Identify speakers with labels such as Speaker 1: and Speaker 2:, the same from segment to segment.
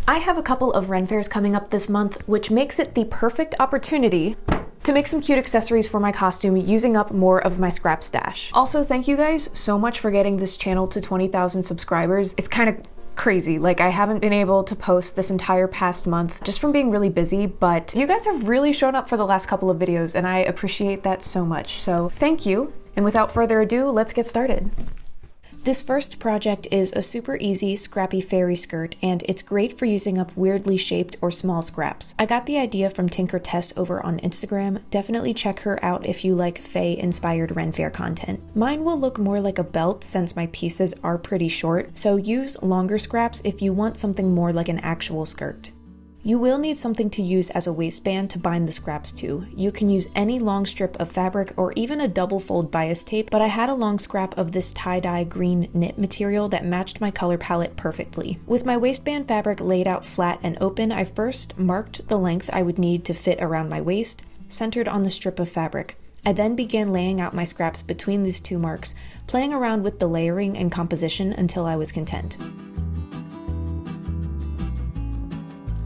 Speaker 1: I have a couple of Renfairs coming up this month, which makes it the perfect opportunity to make some cute accessories for my costume using up more of my scrap stash. Also, thank you guys so much for getting this channel to 20,000 subscribers. It's kind of crazy. Like, I haven't been able to post this entire past month just from being really busy, but you guys have really shown up for the last couple of videos and I appreciate that so much. So thank you. And without further ado, let's get started. This first project is a super easy scrappy fairy skirt, and it's great for using up weirdly shaped or small scraps. I got the idea from Tinker Tess over on Instagram. Definitely check her out if you like Fae-inspired Renfaire content. Mine will look more like a belt since my pieces are pretty short, so use longer scraps if you want something more like an actual skirt. You will need something to use as a waistband to bind the scraps to. You can use any long strip of fabric or even a double fold bias tape, but I had a long scrap of this tie-dye green knit material that matched my color palette perfectly. With my waistband fabric laid out flat and open, I first marked the length I would need to fit around my waist, centered on the strip of fabric. I then began laying out my scraps between these two marks, playing around with the layering and composition until I was content.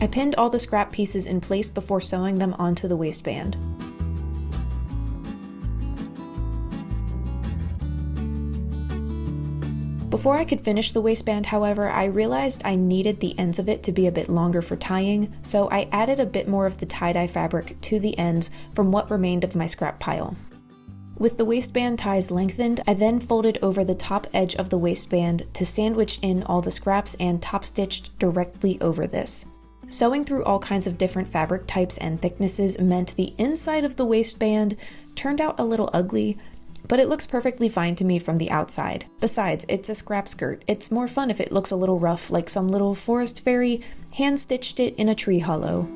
Speaker 1: I pinned all the scrap pieces in place before sewing them onto the waistband. Before I could finish the waistband, however, I realized I needed the ends of it to be a bit longer for tying, so I added a bit more of the tie-dye fabric to the ends from what remained of my scrap pile. With the waistband ties lengthened, I then folded over the top edge of the waistband to sandwich in all the scraps and top stitched directly over this. Sewing through all kinds of different fabric types and thicknesses meant the inside of the waistband turned out a little ugly, but it looks perfectly fine to me from the outside. Besides, it's a scrap skirt. It's more fun if it looks a little rough, like some little forest fairy hand-stitched it in a tree hollow.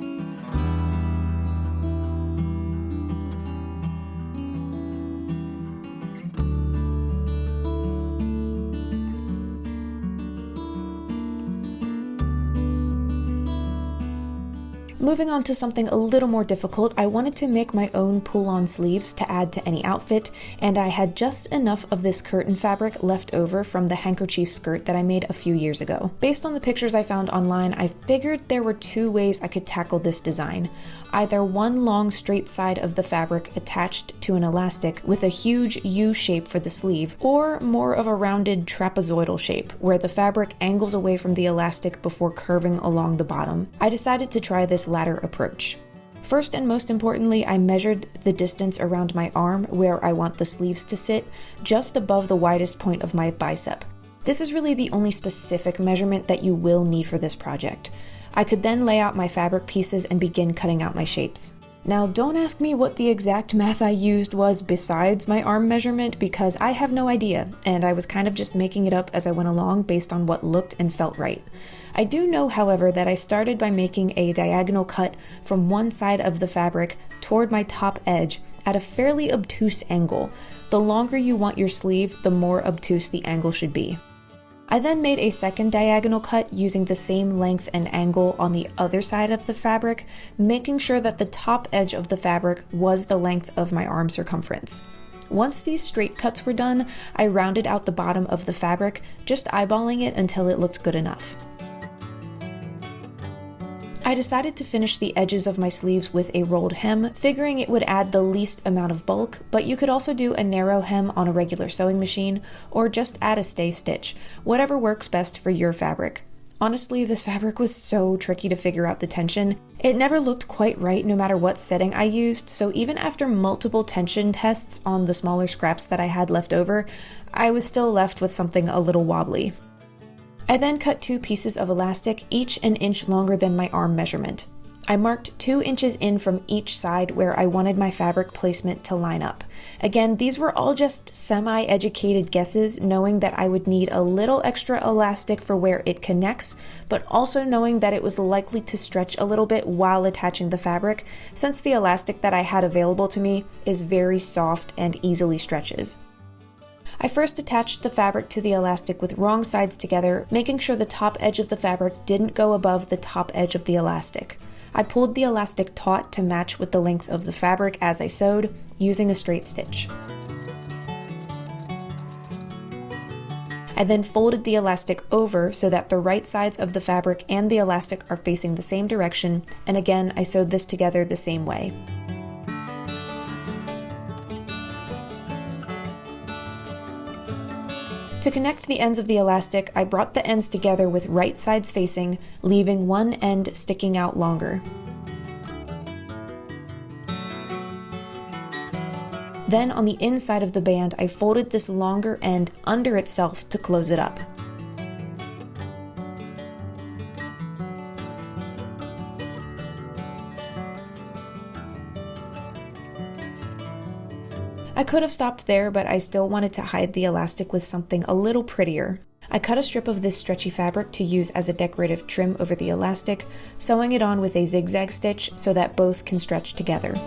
Speaker 1: Moving on to something a little more difficult, I wanted to make my own pull-on sleeves to add to any outfit, and I had just enough of this curtain fabric left over from the handkerchief skirt that I made a few years ago. Based on the pictures I found online, I figured there were two ways I could tackle this design. Either one long straight side of the fabric attached to an elastic with a huge U shape for the sleeve, or more of a rounded trapezoidal shape, where the fabric angles away from the elastic before curving along the bottom. I decided to try this latter approach. First and most importantly, I measured the distance around my arm where I want the sleeves to sit, just above the widest point of my bicep. This is really the only specific measurement that you will need for this project. I could then lay out my fabric pieces and begin cutting out my shapes. Now, don't ask me what the exact math I used was besides my arm measurement, because I have no idea, and I was kind of just making it up as I went along based on what looked and felt right. I do know, however, that I started by making a diagonal cut from one side of the fabric toward my top edge at a fairly obtuse angle. The longer you want your sleeve, the more obtuse the angle should be. I then made a second diagonal cut using the same length and angle on the other side of the fabric, making sure that the top edge of the fabric was the length of my arm circumference. Once these straight cuts were done, I rounded out the bottom of the fabric, just eyeballing it until it looked good enough. I decided to finish the edges of my sleeves with a rolled hem, figuring it would add the least amount of bulk, but you could also do a narrow hem on a regular sewing machine, or just add a stay stitch, whatever works best for your fabric. Honestly, this fabric was so tricky to figure out the tension. It never looked quite right no matter what setting I used, so even after multiple tension tests on the smaller scraps that I had left over, I was still left with something a little wobbly. I then cut two pieces of elastic, each an inch longer than my arm measurement. I marked 2 inches in from each side where I wanted my fabric placement to line up. Again, these were all just semi-educated guesses, knowing that I would need a little extra elastic for where it connects, but also knowing that it was likely to stretch a little bit while attaching the fabric, since the elastic that I had available to me is very soft and easily stretches. I first attached the fabric to the elastic with wrong sides together, making sure the top edge of the fabric didn't go above the top edge of the elastic. I pulled the elastic taut to match with the length of the fabric as I sewed, using a straight stitch. I then folded the elastic over so that the right sides of the fabric and the elastic are facing the same direction, and again I sewed this together the same way. To connect the ends of the elastic, I brought the ends together with right sides facing, leaving one end sticking out longer. Then on the inside of the band, I folded this longer end under itself to close it up. I could have stopped there, but I still wanted to hide the elastic with something a little prettier. I cut a strip of this stretchy fabric to use as a decorative trim over the elastic, sewing it on with a zigzag stitch so that both can stretch together.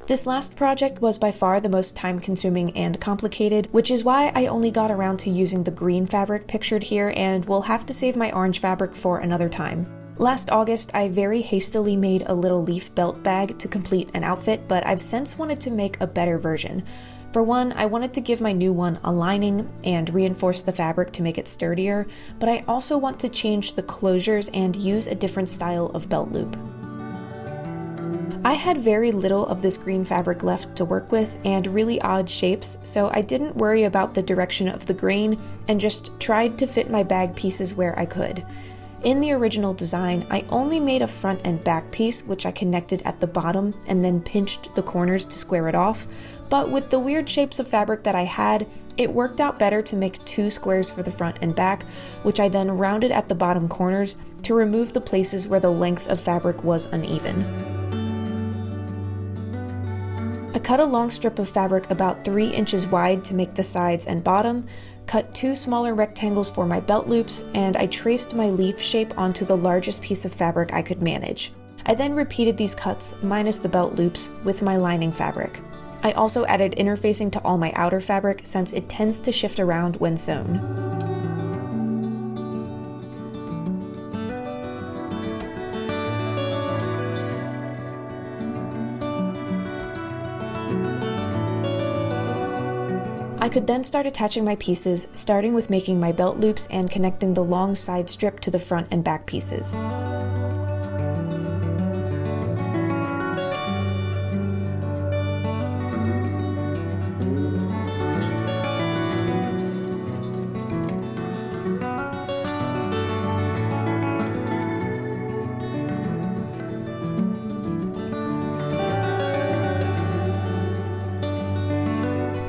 Speaker 1: This last project was by far the most time-consuming and complicated, which is why I only got around to using the green fabric pictured here and will have to save my orange fabric for another time. Last August, I very hastily made a little leaf belt bag to complete an outfit, but I've since wanted to make a better version. For one, I wanted to give my new one a lining and reinforce the fabric to make it sturdier, but I also want to change the closures and use a different style of belt loop. I had very little of this green fabric left to work with and really odd shapes, so I didn't worry about the direction of the grain and just tried to fit my bag pieces where I could. In the original design, I only made a front and back piece, which I connected at the bottom and then pinched the corners to square it off, but with the weird shapes of fabric that I had, it worked out better to make 2 squares for the front and back, which I then rounded at the bottom corners to remove the places where the length of fabric was uneven. I cut a long strip of fabric about 3 inches wide to make the sides and bottom, cut 2 smaller rectangles for my belt loops, and I traced my leaf shape onto the largest piece of fabric I could manage. I then repeated these cuts, minus the belt loops, with my lining fabric. I also added interfacing to all my outer fabric since it tends to shift around when sewn. I could then start attaching my pieces, starting with making my belt loops and connecting the long side strip to the front and back pieces.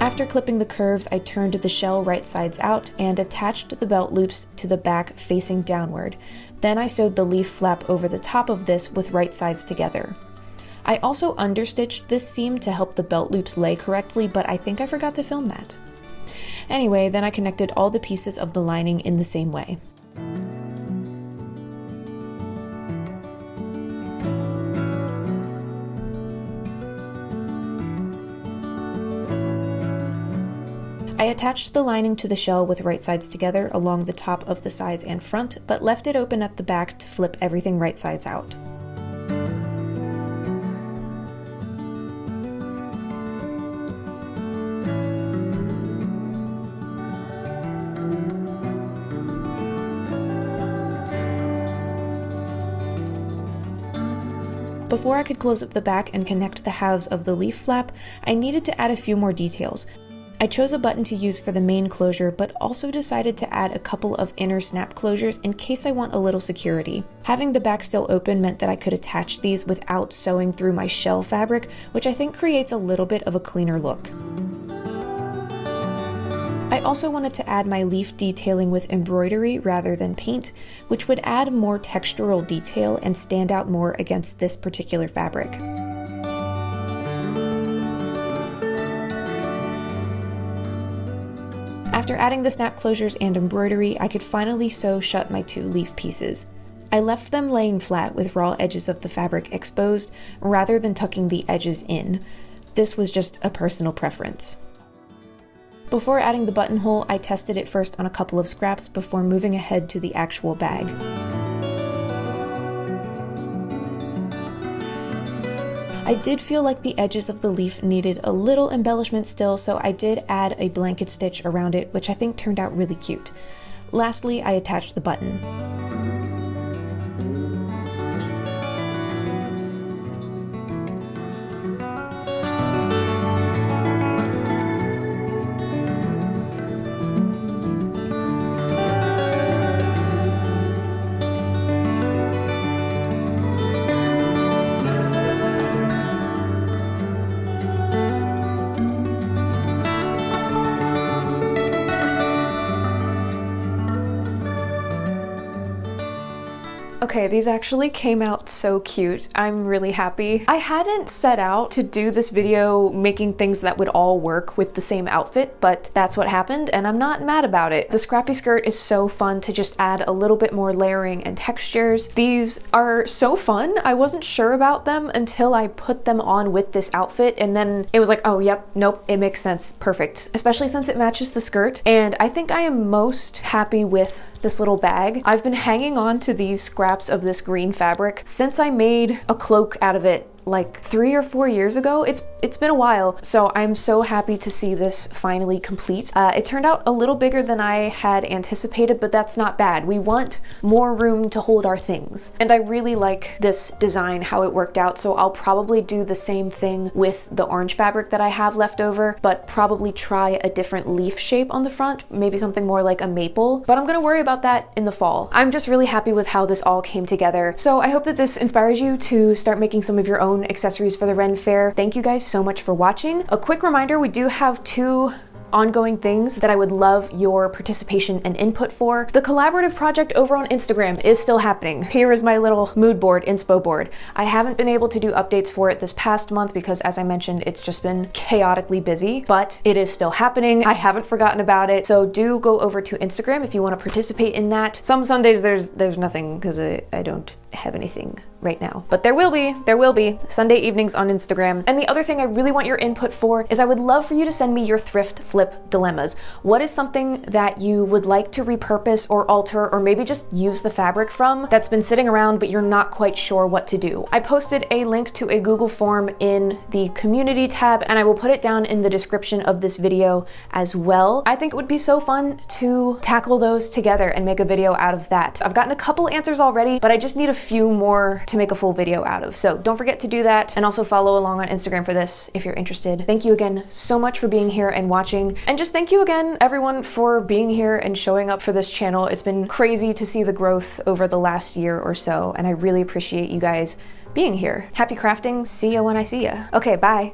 Speaker 1: After clipping the curves, I turned the shell right sides out and attached the belt loops to the back facing downward. Then I sewed the leaf flap over the top of this with right sides together. I also understitched this seam to help the belt loops lay correctly, but I think I forgot to film that. Anyway, then I connected all the pieces of the lining in the same way. I attached the lining to the shell with right sides together along the top of the sides and front, but left it open at the back to flip everything right sides out. Before I could close up the back and connect the halves of the leaf flap, I needed to add a few more details. I chose a button to use for the main closure, but also decided to add a couple of inner snap closures in case I want a little security. Having the back still open meant that I could attach these without sewing through my shell fabric, which I think creates a little bit of a cleaner look. I also wanted to add my leaf detailing with embroidery rather than paint, which would add more textural detail and stand out more against this particular fabric. After adding the snap closures and embroidery, I could finally sew shut my 2 leaf pieces. I left them laying flat with raw edges of the fabric exposed rather than tucking the edges in. This was just a personal preference. Before adding the buttonhole, I tested it first on a couple of scraps before moving ahead to the actual bag. I did feel like the edges of the leaf needed a little embellishment still, so I did add a blanket stitch around it, which I think turned out really cute. Lastly, I attached the button. Okay, these actually came out so cute. I'm really happy. I hadn't set out to do this video making things that would all work with the same outfit, but that's what happened and I'm not mad about it. The scrappy skirt is so fun to just add a little bit more layering and textures. These are so fun. I wasn't sure about them until I put them on with this outfit and then it was like, oh yep, nope, it makes sense, perfect. Especially since it matches the skirt. And I think I am most happy with this little bag. I've been hanging on to these scraps of this green fabric since I made a cloak out of it like 3 or 4 years ago. It's been a while, so I'm so happy to see this finally complete. It turned out a little bigger than I had anticipated, but that's not bad. We want more room to hold our things. And I really like this design, how it worked out, so I'll probably do the same thing with the orange fabric that I have left over, but probably try a different leaf shape on the front, maybe something more like a maple, but I'm gonna worry about that in the fall. I'm just really happy with how this all came together. So I hope that this inspires you to start making some of your own accessories for the Renfaire. Thank you guys so much for watching. A quick reminder, we do have 2 ongoing things that I would love your participation and input for. The collaborative project over on Instagram is still happening. Here is my little mood board, inspo board. I haven't been able to do updates for it this past month because, as I mentioned, it's just been chaotically busy, but it is still happening. I haven't forgotten about it, so do go over to Instagram if you want to participate in that. Some Sundays there's nothing because I don't have anything right now, but there will be Sunday evenings on Instagram. And the other thing I really want your input for is I would love for you to send me your thrift flip dilemmas. What is something that you would like to repurpose or alter or maybe just use the fabric from that's been sitting around but you're not quite sure what to do? I posted a link to a Google form in the community tab and I will put it down in the description of this video as well. I think it would be so fun to tackle those together and make a video out of that. I've gotten a couple answers already, but I just need a few more to make a full video out of. So don't forget to do that and also follow along on Instagram for this if you're interested. Thank you again so much for being here and watching. And just thank you again, everyone, for being here and showing up for this channel. It's been crazy to see the growth over the last year or so, and I really appreciate you guys being here. Happy crafting. See ya when I see ya. Okay, bye.